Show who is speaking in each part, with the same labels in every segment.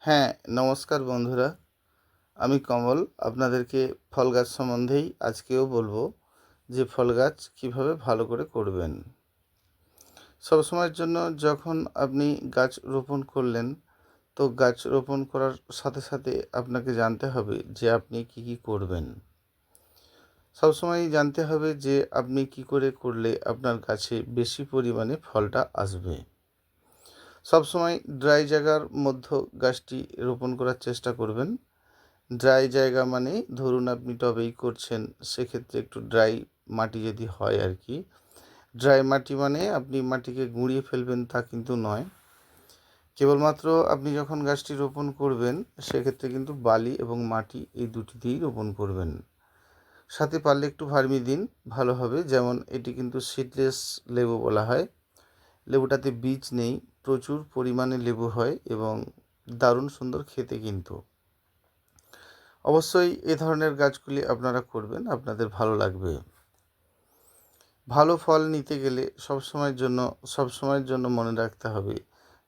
Speaker 1: হ্যাঁ, নমস্কার বন্ধুরা। আমি কমল আপনাদেরকে ফল গাছ সম্বন্ধেই আজকেও বলবো যে ফল গাছ কীভাবে ভালো করে করবেন। সবসময়ের জন্য যখন আপনি গাছ রোপণ করলেন, তো গাছ রোপণ করার সাথে সাথে আপনাকে জানতে হবে যে আপনি কি করবেন। সবসময়ই জানতে হবে যে আপনি কি করে করলে আপনার গাছে বেশি পরিমাণে ফলটা আসবে। সবসময় ড্রাই জায়গার মধ্যে গাছটি রোপণ করার চেষ্টা করবেন। ড্রাই জায়গা মানে ধরুন আপনি টবেই করছেন, সেক্ষেত্রে একটু ড্রাই মাটি যদি হয় আর কি। ড্রাই মাটি মানে আপনি মাটিকে গুঁড়িয়ে ফেলবেন তা কিন্তু নয়। কেবলমাত্র আপনি যখন গাছটি রোপণ করবেন সেক্ষেত্রে কিন্তু বালি এবং মাটি এই দুটি দিয়েই রোপণ করবেন। সাথে পারলে একটু ভার্মি দিন, ভালো হবে। যেমন এটি কিন্তু সিডলেস লেবু বলা হয়। লেবুটাতে বীজ নেই, প্রচুর পরিমাণে লেবু হয় এবং দারুণ সুন্দর খেতে কিন্তু। অবশ্যই এ ধরনের গাছগুলি আপনারা করবেন, আপনাদের ভালো লাগবে। ভালো ফল নিতে গেলে সবসময়ের জন্য মনে রাখতে হবে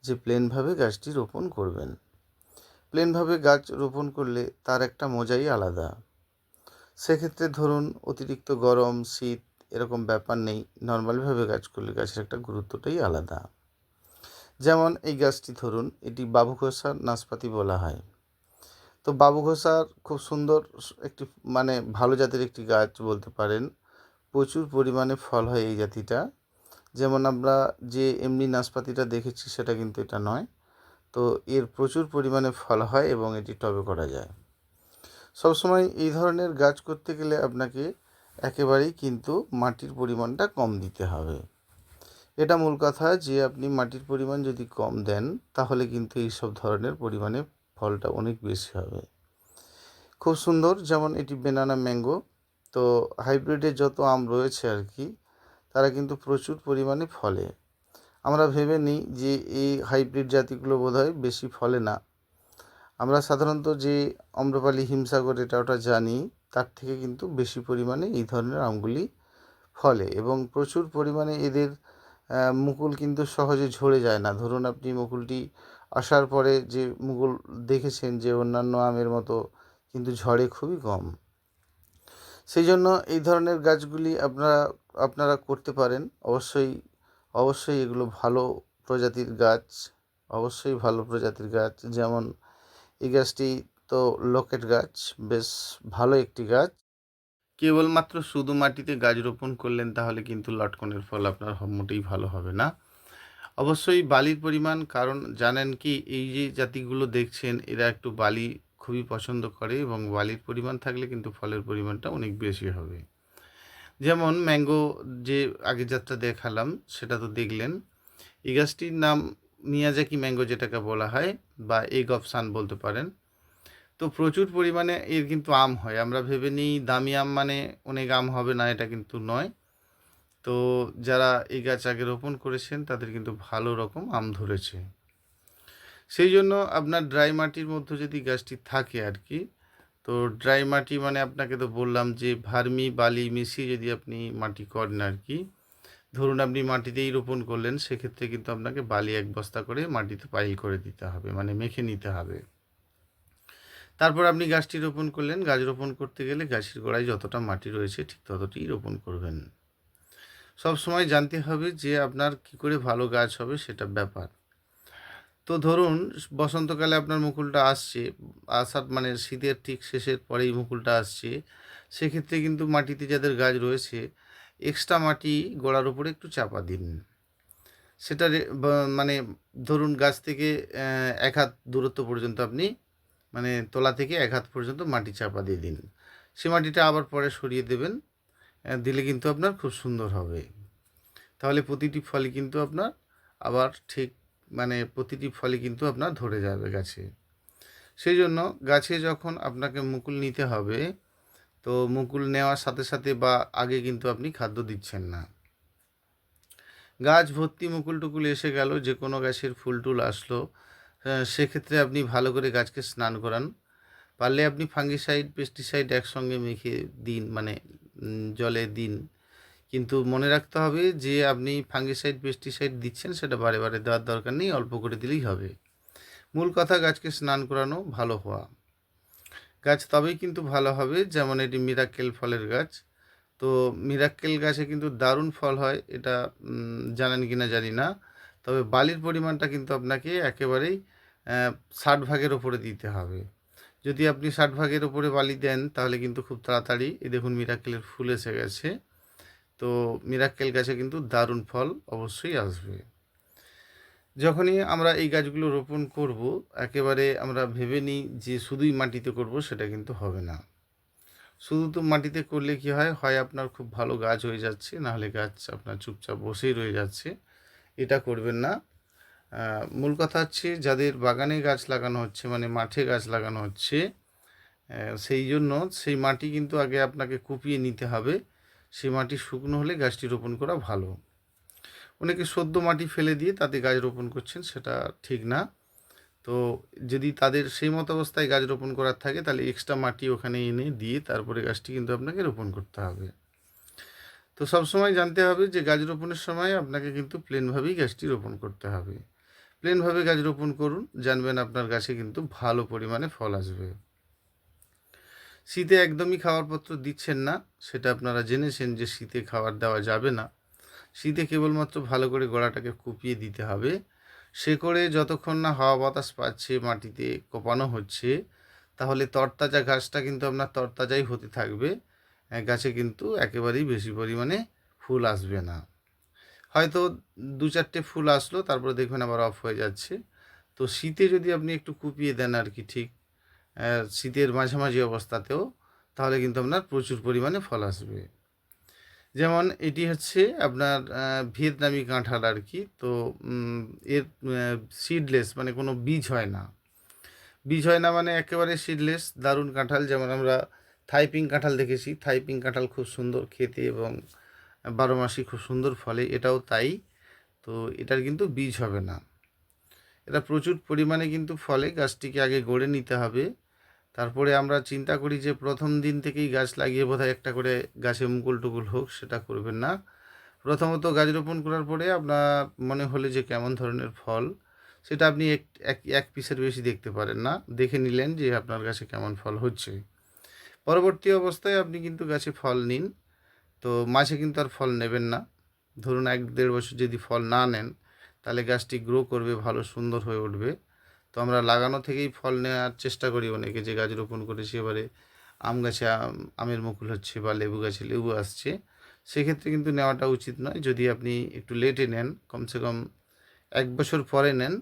Speaker 1: যে প্লেনভাবে গাছটি রোপণ করবেন। প্লেনভাবে গাছ রোপণ করলে তার একটা মজাই আলাদা। সেক্ষেত্রে ধরুন অতিরিক্ত গরম শীত এরকম ব্যাপার নেই, নর্মালভাবে গাছ করলে গাছের একটা গুরুত্বটাই আলাদা। যেমন এই গাছটি ধরুন, এটি বাবুঘষা নাশপাতি বলা হয়। তো বাবুঘষার খুব সুন্দর একটি ভালো জাতের একটি গাছ বলতে পারেন। প্রচুর পরিমাণে ফল হয় এই জাতিটা। যেমন আমরা যে এমনি নাশপাতিটা দেখেছি সেটা কিন্তু এটা নয়। তো এর প্রচুর পরিমাণে ফল হয় এবং এটি টবে করা যায়। সবসময় এই ধরনের গাছ করতে গেলে আপনাকে একেবারেই কিন্তু মাটির পরিমাণটা কম দিতে হবে। এটা মূল কথা যে আপনি মাটির পরিমাণ যদি কম দেন তাহলে কিন্তু এই সব ধরনের পরিমাণে ফলটা অনেক বেশি হবে। খুব সুন্দর, যেমন এটি বেনানা ম্যাঙ্গো। তো হাইব্রিডের যত আম রয়েছে আর কি, তারা কিন্তু প্রচুর পরিমাণে ফলে। আমরা ভেবে নিই যে এই হাইব্রিড জাতিগুলো বোধহয় বেশি ফলে না। আমরা সাধারণত যে আম্রপালি হিমসাগর এটা ওটা জানি, তার থেকে কিন্তু বেশি পরিমাণে এই ধরনের আমগুলি ফলে এবং প্রচুর পরিমাণে এদের মুকুল কিন্তু সহজে ঝরে যায় না। ধরুন আপনি মুকুলটি আসার পরে যে মুকুল দেখেছেন যে অন্যান্য আমের মতো কিন্তু ঝরে খুবই কম। সেই জন্য এই ধরনের গাছগুলি আপনারা করতে পারেন। অবশ্যই এগুলো ভালো প্রজাতির গাছ, অবশ্যই ভালো প্রজাতির গাছ। যেমন এই গাছটি তো লকেট গাছ, বেশ ভালো একটি গাছ। কেবলমাত্র শুধু মাটিতে গাছ রোপণ করলেন তাহলে কিন্তু লটকনের ফল আপনার মোটেই ভালো হবে না। অবশ্যই বালির পরিমাণ, কারণ জানেন কি এই যে জাতিগুলো দেখছেন এরা একটু বালি খুবই পছন্দ করে এবং বালির পরিমাণ থাকলে কিন্তু ফলের পরিমাণটা অনেক বেশি হবে। যেমন ম্যাঙ্গো যে আগের জাতটা দেখালাম সেটা তো দেখলেন। এই গাছটির নাম মিয়াজাকি ম্যাঙ্গো যেটাকে বলা হয়, বা এগ অফ সান বলতে পারেন। তো প্রচুর পরিমাণে এর কিন্তু আম হয়। আমরা ভেবে নিই দামি আম মানে অনেক আম হবে না, এটা কিন্তু নয়। তো যারা এই গাছ আগে রোপণ করেছেন তাদের কিন্তু ভালো রকম আম ধরেছে। সেই জন্য আপনার ড্রাই মাটির মধ্যে যদি গাছটি থাকে আর কি, তো ড্রাই মাটি মানে আপনাকে তো বললাম যে ভার্মি বালি মিশিয়ে যদি আপনি মাটি করেন আর কি, ধরুন আপনি মাটিতেই রোপণ করলেন, সেক্ষেত্রে কিন্তু আপনাকে বালি 1 বস্তা করে মাটিতে পাইল করে দিতে হবে, মানে মেখে নিতে হবে। তারপর আপনি গাছটি রোপণ করলেন। গাছ রোপণ করতে গেলে গাছের গোড়ায় যতটা মাটি রয়েছে ঠিক ততটিই রোপণ করবেন। সব সময় জানতে হবে যে আপনার কি করে ভালো গাছ হবে সেটা ব্যাপার। তো ধরুন বসন্তকালে আপনার মুকুলটা আসছে, আসার মানে শীতের ঠিক শেষের পরেই মুকুলটা আসছে, সেক্ষেত্রে কিন্তু মাটিতে যাদের গাছ রয়েছে এক্সট্রা মাটি গোড়ার উপরে একটু চাপা দিন। সেটা মানে ধরুন গাছ থেকে 1 হাত দূরত্ব পর্যন্ত আপনি মানে তলা থেকে 1 হাত পর্যন্ত মাটি চাপা দিয়ে দিন। সে মাটিটা আবার পরে সরিয়ে দেবেন। দিলে কিন্তু আপনার খুব সুন্দর হবে। তাহলে প্রতিটি ফলই কিন্তু আপনার আবার ঠিক প্রতিটি ফলই কিন্তু আপনার ধরে যাবে গাছে। সেই জন্য গাছে যখন আপনাকে মুকুল নিতে হবে, তো মুকুল নেওয়ার সাথে সাথে বা আগে কিন্তু আপনি খাদ্য দিচ্ছেন না। গাছ ভর্তি মুকুল টুকুল এসে গেল, যে কোনো গাছের ফুল টুল আসলো, সেক্ষেত্রে আপনি ভালো করে গাছকে স্নান করান। পারলে আপনি ফাঙ্গিসাইড পেস্টিসাইড একসঙ্গে মেখে দিন, জলে দিন। কিন্তু মনে রাখতে হবে যে আপনি ফাঙ্গিসাইড পেস্টিসাইড দিচ্ছেন সেটা বারে বারে দেওয়ার দরকার নেই, অল্প করে দিলেই হবে। মূল কথা গাছকে স্নান করানো, ভালো হওয়া। গাছ তবেই কিন্তু ভালো হবে, যেমন এটি মিরাক্কেল ফলের গাছ। তো মিরাক্কেল গাছে কিন্তু দারুণ ফল হয়, এটা জানেন কি না জানি না। তবে বালির পরিমাণটা কিন্তু আপনাকে একেবারেই 60 ভাগের ওপরে দিতে হবে। যদি আপনি 60 ভাগের ওপরে বালি দেন তাহলে কিন্তু খুব তাড়াতাড়ি, এই দেখুন মিরাক্কেলের ফুল এসে গেছে। তো মিরাক্কেল গাছে কিন্তু দারুণ ফল অবশ্যই আসবে। যখনই আমরা এই গাছগুলো রোপণ করব, একেবারে আমরা ভেবে নিই যে শুধুই মাটিতে করব, সেটা কিন্তু হবে না। শুধু তো মাটিতে করলে কি হয়, হয় আপনার খুব ভালো গাছ হয়ে যাচ্ছে, নাহলে গাছ আপনার চুপচাপ বসেই রয়ে যাচ্ছে। এটা করবেন না। মূল কথা হচ্ছে যাদের বাগানে গাছ লাগানো হচ্ছে, মানে মাঠে গাছ লাগানো হচ্ছে, সেই জন্য সেই মাটি কিন্তু আগে আপনাকে কুপিয়ে নিতে হবে। সেই মাটি শুকনো হলে গাছটি রোপণ করা ভালো। অনেকে সদ্য মাটি ফেলে দিয়ে তাতে গাছ রোপণ করছেন, সেটা ঠিক না। তো যদি তাদের সেই মতো অবস্থায় গাছ রোপণ করার থাকে, তাহলে এক্সট্রা মাটি ওখানে এনে দিয়ে তারপরে গাছটি কিন্তু আপনাকে রোপণ করতে হবে। তো সবসময় জানতে হবে যে গাছ রোপণের সময় আপনাকে কিন্তু প্লেনভাবেই গাছটি রোপণ করতে হবে। প্লেনভাবে গাছ রোপণ করুন, জানবেন আপনার গাছে কিন্তু ভালো পরিমাণে ফল আসবে। শীতে একদমই খাবারপত্র দিচ্ছেন না, সেটা আপনারা জেনেছেন যে শীতে খাবার দেওয়া যাবে না। শীতে কেবলমাত্র ভালো করে গোড়াটাকে কুপিয়ে দিতে হবে। শেকড়ে যতক্ষণ না হাওয়া বাতাস পাচ্ছে, মাটিতে কোপানো হচ্ছে, তাহলে তরতাজা ঘাসটা কিন্তু আপনার তরতাজাই হতে থাকবে। গাছে কিন্তু একেবারেই বেশি পরিমাণে ফুল আসবে না। হয়তো 2-4টে ফুল আসলো, তারপরে দেখবেন আবার অফ হয়ে যাচ্ছে। তো শীতে যদি আপনি একটু কুপিয়ে দেন আর কি, ঠিক শীতের মাঝামাঝি অবস্থাতেও, তাহলে কিন্তু আপনার প্রচুর পরিমাণে ফল আসবে। যেমন এটি হচ্ছে আপনার ভিয়েতনামি কাঁঠাল আর কি। তো এর সিডলেস, মানে কোনো বীজ হয় না। বীজ হয় না মানে একেবারে সিডলেস দারুণ কাঁঠাল। যেমন আমরা থাইপিং কাঁঠাল দেখেছি, থাইপিং কাঁঠাল খুব সুন্দর খেতে এবং 12 মাসই খুব সুন্দর ফলে, এটাও তাই। তো এটার কিন্তু বীজ হবে না। এটা প্রচুর পরিমাণে কিন্তু ফলে, গাছটিকে আগে গড়ে নিতে হবে। তারপরে আমরা চিন্তা করি যে প্রথম দিন থেকেই গাছ লাগিয়ে বোধহয় একটা করে গাছে মুকুল টুকুল হোক, সেটা করবেন না। প্রথমত গাছ রোপণ করার পরে আপনার মনে হলে যে কেমন ধরনের ফল, সেটা আপনি এক পিসের বেশি দেখতে পারেন না। দেখে নিলেন যে আপনার গাছে কেমন ফল হচ্ছে। পরবর্তী অবস্থায় আপনি কিন্তু গাছে ফল নিন। তো মাঝে কিন্তু আর ফল নেবেন না। ধরুন 1-1.5 বছর যদি ফল না নেন, তাহলে গাছটি গ্রো করবে, ভালো সুন্দর হয়ে উঠবে। তো আমরা লাগানো থেকেই ফল নেওয়ার চেষ্টা করি অনেকে, যে গাছ রোপণ করেছি এবারে আম গাছে আমের মুকুল হচ্ছে বা লেবু গাছে লেবু আসছে। সেক্ষেত্রে কিন্তু নেওয়াটা উচিত নয়। যদি আপনি একটু লেটে নেন, কমসে কম 1 বছর পরে নেন,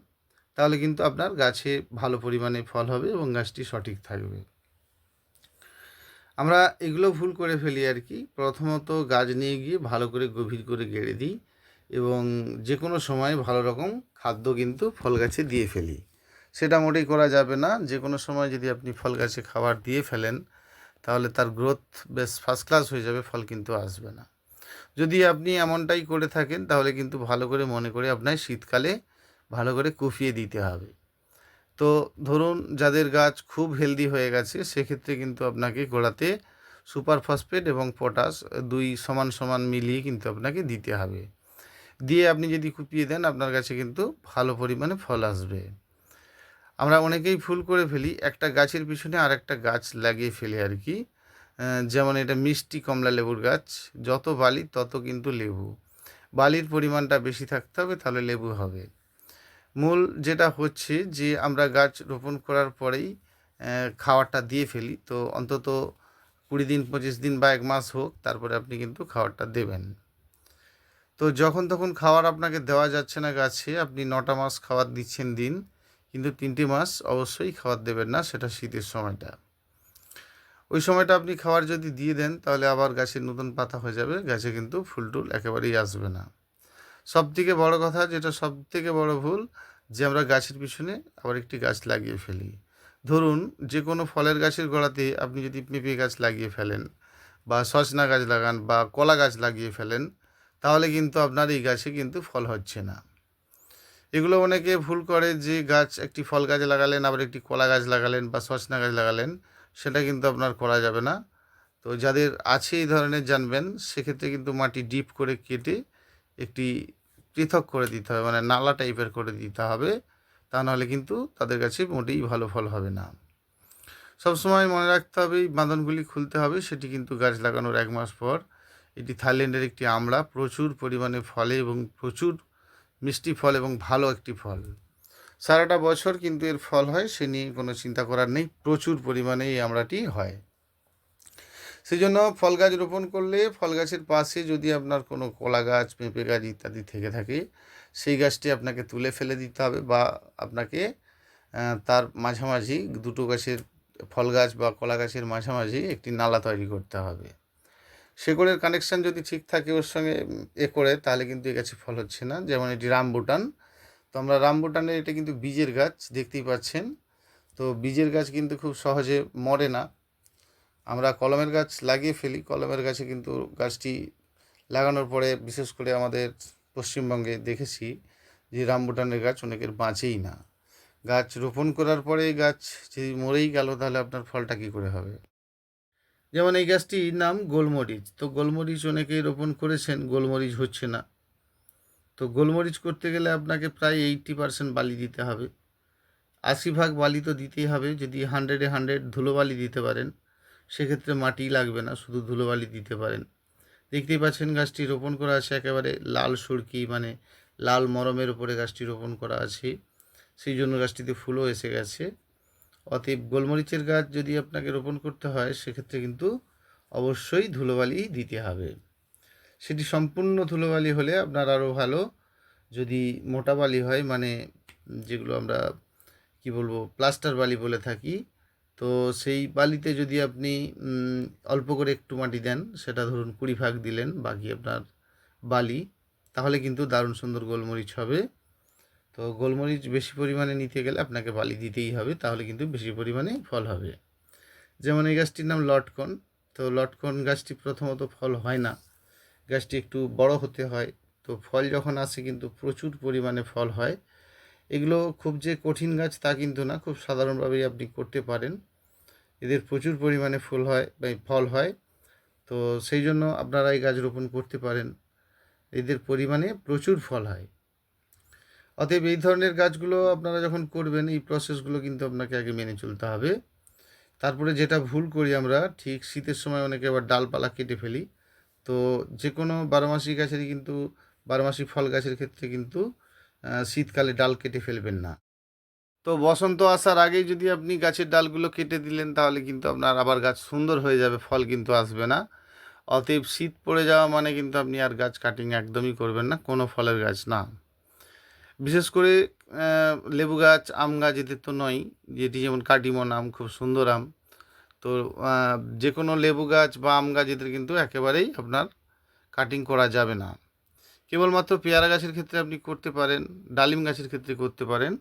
Speaker 1: তাহলে কিন্তু আপনার গাছে ভালো পরিমাণে ফল হবে এবং গাছটি সঠিক থাকবে। আমরা এগুলো ভুল করে ফেলি আর কি। প্রথমত গাছ নিয়ে গিয়ে ভালো করে গভীর করে গেড়ে দিই এবং যে কোনো সময় ভালো রকম খাদ্য কিন্তু ফল গাছে দিয়ে ফেলি। সেটা মোটেই করা যাবে না। যে কোনো সময় যদি আপনি ফল গাছে খাবার দিয়ে ফেলেন, তাহলে তার গ্রোথ বেশ ফার্স্ট ক্লাস হয়ে যাবে, ফল কিন্তু আসবে না। যদি আপনি এমনটাই করে থাকেন, তাহলে কিন্তু ভালো করে মনে করে আপনার শীতকালে ভালো করে কুপিয়ে দিতে হবে। তো ধরুন যাদের গাছ খুব হেলদি হয়ে গেছে, সেক্ষেত্রে কিন্তু আপনাকে গোড়াতে সুপার ফসফেট এবং পটাশ 2 সমান সমান মিলিয়ে কিন্তু আপনাকে দিতে হবে। দিয়ে আপনি যদি কুপিয়ে দেন, আপনার কাছে কিন্তু ভালো পরিমাণে ফল আসবে। আমরা অনেকেই ভুল করে ফেলি, একটা গাছের পিছনে আর একটা গাছ লাগিয়ে ফেলি আর কি। যেমন এটা মিষ্টি কমলা লেবুর গাছ, যত বালি তত কিন্তু লেবু। বালির পরিমাণটা বেশি থাকতে হবে, তাহলে লেবু হবে। মূল যেটা হচ্ছে যে আমরা গাছ রোপণ করার পরেই খাবারটা দিয়ে ফেলি। তো অন্তত 20 দিন 25 দিন বা 1 মাস হোক, তারপরে আপনি কিন্তু খাবারটা দেবেন। তো যখন তখন খাবার আপনাকে দেওয়া যাচ্ছে না গাছে, আপনি 9টা মাস খাবার দিচ্ছেন দিন, কিন্তু 3টে মাস অবশ্যই খাবার দেবেন না, সেটা শীতের সময়টা। ওই সময়টা আপনি খাবার যদি দিয়ে দেন, তাহলে আবার গাছের নতুন পাতা হয়ে যাবে, গাছে কিন্তু ফুল টুল একেবারেই আসবে না। সবথেকে বড় কথা, যেটা সবথেকে বড় ভুল, যে আমরা গাছের পিছনে আবার একটি গাছ লাগিয়ে ফেলি। ধরুন যে কোনো ফলের গাছের গোড়াতে আপনি যদি পেঁপে গাছ লাগিয়ে ফেলেন বা সজনা গাছ লাগান বা কলা গাছ লাগিয়ে ফেলেন, তাহলে কিন্তু আপনার এই গাছে কিন্তু ফল হচ্ছে না। এগুলো অনেকে ভুল করে, যে গাছ একটি ফল গাছ লাগালেন, আবার একটি কলা গাছ লাগালেন বা সজনা গাছ লাগালেন, সেটা কিন্তু আপনার করা যাবে না। তো যাদের আছে এই ধরনের জানবেন, সেক্ষেত্রে কিন্তু মাটি ডিপ করে কেটে একটি পৃথক করে দিতে হবে, মানে নালা টাইপের করে দিতে হবে। তা নাহলে কিন্তু তাদের কাছে মোটেই ভালো ফল হবে না। সবসময় মনে রাখতে হবে এই বাঁধনগুলি খুলতে হবে, সেটি কিন্তু গাছ লাগানোর 1 মাস পর। এটি থাইল্যান্ডের একটি আমড়া, প্রচুর পরিমাণে ফলে এবং প্রচুর মিষ্টি ফল এবং ভালো একটি ফল। সারাটা বছর কিন্তু এর ফল হয়, সে নিয়ে কোনো চিন্তা করার নেই, প্রচুর পরিমাণে এই আমড়াটি হয়। সেই জন্য ফল গাছ রোপণ করলে ফল গাছের পাশে যদি আপনার কোনো কলা গাছ, পেঁপে গাছ ইত্যাদি থেকে থাকে, সেই গাছটি আপনাকে তুলে ফেলে দিতে হবে, বা আপনাকে তার মাঝামাঝি দুটো গাছের, ফল গাছ বা কলা গাছের মাঝামাঝি একটি নালা তৈরি করতে হবে। শেকড়ের কানেকশান যদি ঠিক থাকে ওর সঙ্গে করে, তাহলে কিন্তু এই গাছে ফল হচ্ছে না। যেমন এটি রামবুটান, তো আমরা রামবুটানের, এটা কিন্তু বীজের গাছ, দেখতেই পাচ্ছেন। তো বীজের গাছ কিন্তু খুব সহজে মরে না। আমরা কলমের গাছ লাগিয়ে ফেলি, কলমের গাছে কিন্তু গাছটি লাগানোর পরে বিশেষ করে আমাদের পশ্চিমবঙ্গে দেখেছি যে রামবুটানের গাছ অনেকের বাঁচেই না। গাছ রোপণ করার পরে গাছ যদি মরেই গেল, তাহলে আপনার ফলটা কী করে হবে? যেমন এই গাছটির নাম গোলমরিচ, তো গোলমরিচ অনেকেই রোপণ করেছেন, গোলমরিচ হচ্ছে না। তো গোলমরিচ করতে গেলে আপনাকে প্রায় 80% বালি দিতে হবে। 80% বালি তো দিতেই হবে। যদি 100-এ 100 ধুলোবালি দিতে পারেন, সেক্ষেত্রে মাটি লাগবে না, শুধু ধুলোবালি দিতে পারেন। দেখতেই পাচ্ছেন গাছটি রোপণ করা আছে একেবারে লাল সুরকি, মানে লাল মরমের উপরে গাছটি রোপণ করা আছে, সেই জন্য গাছটিতে ফুলও এসে গেছে। অতএব গোলমরিচের গাছ যদি আপনাকে রোপণ করতে হয়, সেক্ষেত্রে কিন্তু অবশ্যই ধুলোবালি দিতে হবে। সেটি সম্পূর্ণ ধুলোবালি হলে আপনার আরও ভালো। যদি মোটা বালি হয়, মানে যেগুলো আমরা কি বলবো প্লাস্টার বালি বলে থাকি, তো সেই বালিতে যদি আপনি অল্প করে একটু মাটি দেন, সেটা ধরুন 20 ভাগ দিলেন, বাকি আপনার বালি, তাহলে কিন্তু দারুণ সুন্দর গোলমরিচ হবে। তো গোলমরিচ বেশি পরিমাণে নিতে গেলে আপনাকে বালি দিতেই হবে, তাহলে কিন্তু বেশি পরিমাণে ফল হবে। যেমন এই গাছটির নাম লটকন, তো লটকন গাছটি প্রথমত ফল হয় না, গাছটি একটু বড় হতে হয়। তো ফল যখন আসে কিন্তু প্রচুর পরিমাণে ফল হয়। এগুলো খুব যে কঠিন গাছ তা কিন্তু না, খুব সাধারণভাবেই আপনি করতে পারেন। এদের প্রচুর পরিমাণে ফুল হয় বা ফল হয়, তো সেই জন্য আপনারা এই গাছ রোপণ করতে পারেন। এদের পরিমাণে প্রচুর ফল হয়। অতএব এই ধরনের গাছগুলো আপনারা যখন করবেন, এই প্রসেসগুলো কিন্তু আপনাকে আগে মেনে চলতে হবে। তারপরে যেটা ভুল করি আমরা, ঠিক শীতের সময় অনেকে আবার ডালপালা কেটে ফেলি। তো যে কোনো বারোমাসি গাছেরই কিন্তু, বারোমাসি ফল গাছের ক্ষেত্রে কিন্তু শীতকালে ডাল কেটে ফেলবেন না। তো বসন্ত আসার আগেই যদি আপনি গাছের ডালগুলো কেটে দিলেন, তাহলে কিন্তু আপনার আবার গাছ সুন্দর হয়ে যাবে, ফল কিন্তু আসবে না। অতএব শীত পড়ে যাওয়া মানে কিন্তু আপনি আর গাছ কাটিং একদমই করবেন না, কোনো ফলের গাছ না। বিশেষ করে লেবু গাছ, আম গাছ, এদের তো নয়, যেটি যেমন কাটিমন আম, খুব সুন্দর আম। তো যে কোনো লেবু গাছ বা আম গাছ, এদের কিন্তু একেবারেই আপনার কাটিং করা যাবে না। কেবলমাত্র পেয়ারা গাছের ক্ষেত্রে আপনি করতে পারেন, ডালিম গাছের ক্ষেত্রে করতে পারেন,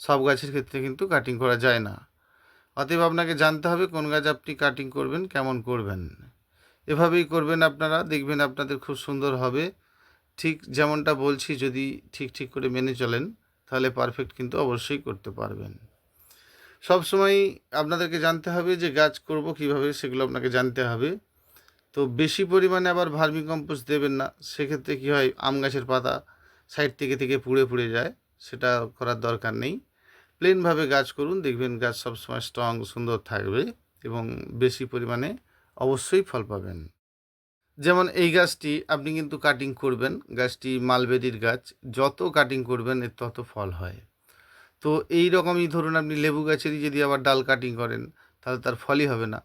Speaker 1: সব গাছের ক্ষেত্রে কিন্তু কাটিং করা যায় না। অতএব আপনাকে জানতে হবে কোন গাছ আপনি কাটিং করবেন, কেমন করবেন। এভাবেই করবেন আপনারা, দেখবেন আপনাদের খুব সুন্দর হবে। ঠিক যেমনটা বলছি, যদি ঠিক ঠিক করে মেনে চলেন, তাহলে পারফেক্ট কিন্তু অবশ্যই করতে পারবেন। সব সময় আপনাদেরকে জানতে হবে যে গাছ করব কিভাবে, সেগুলো আপনাকে জানতে হবে। তো বেশি পরিমাণে আবার ভার্মি কম্পোস্ট দেবেন না, সেক্ষেত্রে কী হয়, আম গাছের পাতা সাইড থেকে থেকে পুড়ে পুড়ে যায়, সেটা করার দরকার নেই। প্লেনভাবে গাছ করুন, দেখবেন গাছ সবসময় স্ট্রং সুন্দর থাকবে এবং বেশি পরিমাণে অবশ্যই ফল পাবেন। যেমন এই গাছটি আপনি কিন্তু কাটিং করবেন, গাছটি মালবেরির গাছ, যত কাটিং করবেন এর তত ফল হয়। তো এই রকমই ধরুন আপনি লেবু গাছেরই যদি আবার ডাল কাটিং করেন, তাহলে তার ফলই হবে না।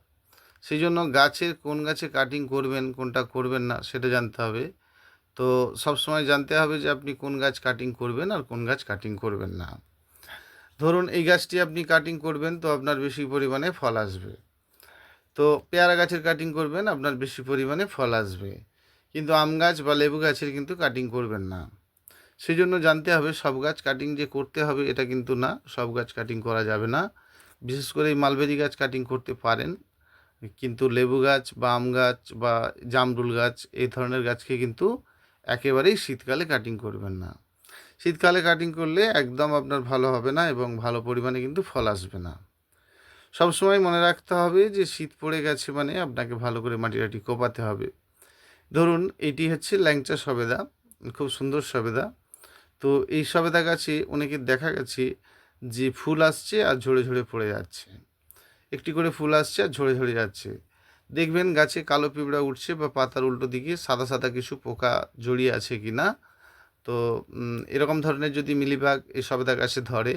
Speaker 1: সেই জন্য গাছের কোন গাছে কাটিং করবেন, কোনটা করবেন না, সেটা জানতে হবে। তো সবসময় জানতে হবে যে আপনি কোন গাছ কাটিং করবেন আর কোন গাছ কাটিং করবেন না। ধরুন এই গাছটি আপনি কাটিং করবেন, তো আপনার বেশি পরিমাণে ফল আসবে। তো পেয়ারা গাছের কাটিং করবেন, আপনার বেশি পরিমাণে ফল আসবে। কিন্তু আম গাছ বা লেবু গাছের কিন্তু কাটিং করবেন না। সেই জন্য জানতে হবে সব গাছ কাটিং যে করতে হবে এটা কিন্তু না, সব গাছ কাটিং করা যাবে না। বিশেষ করে এই মালবেরি গাছ কাটিং করতে পারেন, কিন্তু লেবু গাছ বা আম গাছ বা জামরুল গাছ, এই ধরনের গাছকে কিন্তু একেবারেই শীতকালে কাটিং করবেন না। শীতকালে কাটিং করলে একদম আপনার ভালো হবে না এবং ভালো পরিমাণে কিন্তু ফল আসবে না। সবসময় মনে রাখতে হবে যে শীত পড়ে গেছে মানে আপনাকে ভালো করে মাটি কোপাতে হবে। ধরুন এটি হচ্ছে ল্যাংচা সবেদা, খুব সুন্দর সবেদা। তো এই সবেদা গাছে অনেকের দেখা গেছে যে ফুল আসছে আর ঝরে ঝরে পড়ে যাচ্ছে, একটি করে ফুল আসছে আর ঝরে ঝরে যাচ্ছে। দেখবেন গাছে কালো পিঁপড়া উঠছে বা পাতার উল্টো দিকে সাদা সাদা কিছু পোকা জড়িয়ে আছে কি না। তো এরকম ধরনের যদি মিলিবাগ এই সবেদা গাছে ধরে,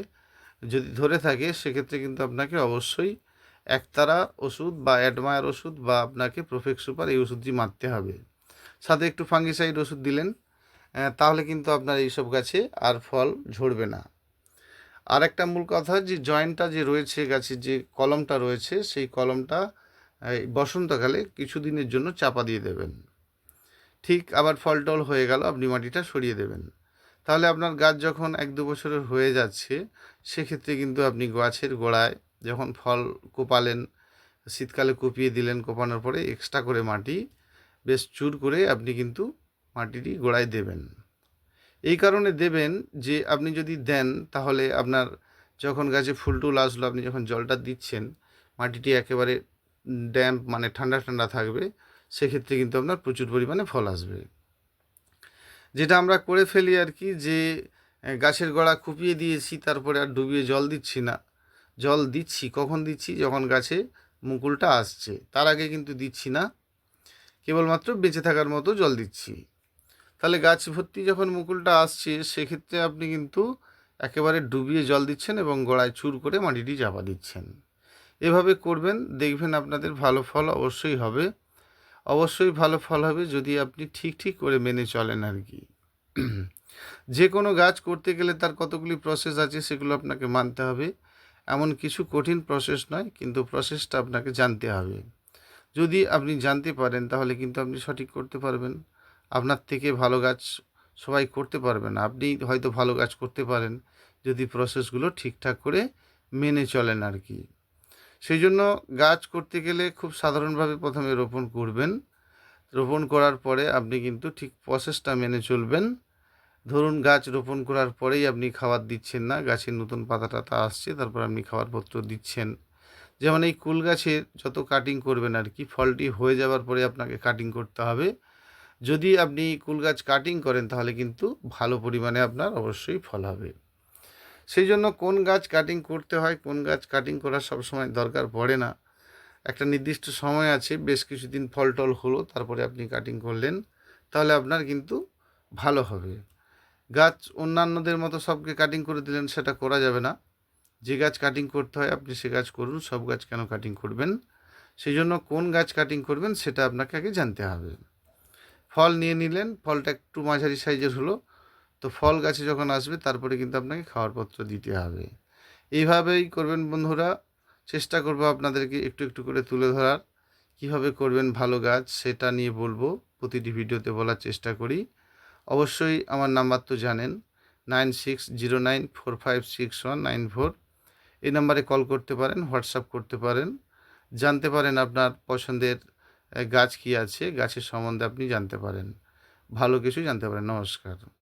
Speaker 1: যদি ধরে থাকে সেক্ষেত্রে কিন্তু আপনাকে অবশ্যই একতারা ওষুধ বা অ্যাডমায়ার ওষুধ বা আপনাকে প্রোফেক্স সুপার এই ওষুধটি মারতে হবে। সাথে একটু ফাঙ্গিসাইড ওষুধ দিলেন, তাহলে কিন্তু আপনার এইসব গাছে আর ফল ঝরবে না। আর একটা মূল কথা, যে জয়েন্টটা যে রয়েছে গাছের, যে কলমটা রয়েছে, সেই কলমটা এই বসন্তকালে কিছুদিনের জন্য চাপা দিয়ে দেবেন। ঠিক আবার ফল টল হয়ে গেল, আপনি মাটিটা সরিয়ে দেবেন। তাহলে আপনার গাছ যখন 1-2 বছরের হয়ে যাচ্ছে, সেক্ষেত্রে কিন্তু আপনি গাছের গোড়ায় যখন ফল কোপালেন, শীতকালে কুপিয়ে দিলেন, কোপানোর পরে এক্সট্রা করে মাটি বেশ চুর করে আপনি কিন্তু মাটিটি গোড়ায় দেবেন। এই কারণে দেবেন যে আপনি যদি দেন তাহলে আপনার যখন গাছে ফুল টুল আসলো, আপনি যখন জলটা দিচ্ছেন, মাটিটি একেবারে ড্যাম্প মানে ঠান্ডা ঠান্ডা থাকবে, সেক্ষেত্রে কিন্তু আপনার প্রচুর পরিমাণে ফল আসবে। যেটা আমরা করে ফেলি আর কি, যে গাছের গোড়া কুপিয়ে দিয়েছি, তারপরে আর ডুবিয়ে জল দিচ্ছি না। জল দিচ্ছি কখন দিচ্ছি, যখন গাছে মুকুলটা আসছে, তার আগে কিন্তু দিচ্ছি না, কেবলমাত্র বেঁচে থাকার মতো জল দিচ্ছি। তাহলে গাছ ভর্তি যখন মুকুলটা আসছে, সেক্ষেত্রে আপনি কিন্তু একেবারে ডুবিয়ে জল দিচ্ছেন এবং গোড়ায় চুর করে মাটিটি চাপা দিচ্ছেন। এভাবে করবেন, দেখবেন আপনাদের ভালো ফল অবশ্যই হবে। অবশ্যই ভালো ফল হবে যদি আপনি ঠিক ঠিক করে মেনে চলেন আর কি। যে কোনো গাছ করতে গেলে তার কতগুলি প্রসেস আছে, সেগুলো আপনাকে মানতে হবে। এমন কিছু কঠিন প্রসেস নয়, কিন্তু প্রসেসটা আপনাকে জানতে হবে। যদি আপনি জানতে পারেন তাহলে কিন্তু আপনি সঠিক করতে পারবেন। আপনার থেকে ভালো গাছ সবাই করতে পারবে না, আপনি হয়তো ভালো গাছ করতে পারেন যদি প্রসেসগুলো ঠিকঠাক করে মেনে চলেন আর কি। সেই জন্য গাছ করতে গেলে খুব সাধারণভাবে প্রথমে রোপণ করবেন। রোপণ করার পরে আপনি কিন্তু ঠিক প্রসেসটা মেনে চলবেন। ধরুন গাছ রোপণ করার পরেই আপনি খাবার দিচ্ছেন না, গাছের নতুন পাতা টাতা আসছে, তারপর আপনি খাবারপত্র দিচ্ছেন। যেমন এই কুল গাছের যত কাটিং করবেন আর কি, ফলটি হয়ে যাওয়ার পরে আপনাকে কাটিং করতে হবে। যদি আপনি কুল গাছ কাটিং করেন তাহলে কিন্তু ভালো পরিমাণে আপনার অবশ্যই ফল হবে। সেই জন্য কোন গাছ কাটিং করতে হয়, কোন গাছ কাটিং করার সবসময় দরকার পড়ে না। একটা নির্দিষ্ট সময় আছে, বেশ কিছুদিন ফল টল হলো, তারপরে আপনি কাটিং করলেন, তাহলে আপনার কিন্তু ভালো হবে। গাছ অন্যান্যদের মতো সবকে কাটিং করে দিলেন, সেটা করা যাবে না। যে গাছ কাটিং করতে হয় আপনি সে গাছ করুন, সব গাছ কেন কাটিং করবেন? সেই জন্য কোন গাছ কাটিং করবেন সেটা আপনাকে আগে জানতে হবে। ফল নিয়ে নিলেন, ফলটা একটু মাঝারি সাইজের হলো, তো ফল গাছে যখন আসবে তারপরে কিন্তু আপনাকে খাওয়ার পত্র দিতে হবে। এইভাবেই করবেন বন্ধুরা। চেষ্টা করব আপনাদেরকে একটু একটু করে তুলে ধরার। কিভাবে করবেন ভালো গাছ সেটা নিয়ে বলবো, প্রতিটি ভিডিওতে বলার চেষ্টা করি। অবশ্যই আমার নাম্বার তো জানেন, 9609456194। এই নাম্বারে কল করতে পারেন, হোয়াটসঅ্যাপ করতে পারেন, জানতে পারেন আপনার পছন্দের গাছ কী আছে, গাছের সম্বন্ধে আপনি জানতে পারেন, ভালো কিছু জানতে পারেন। নমস্কার।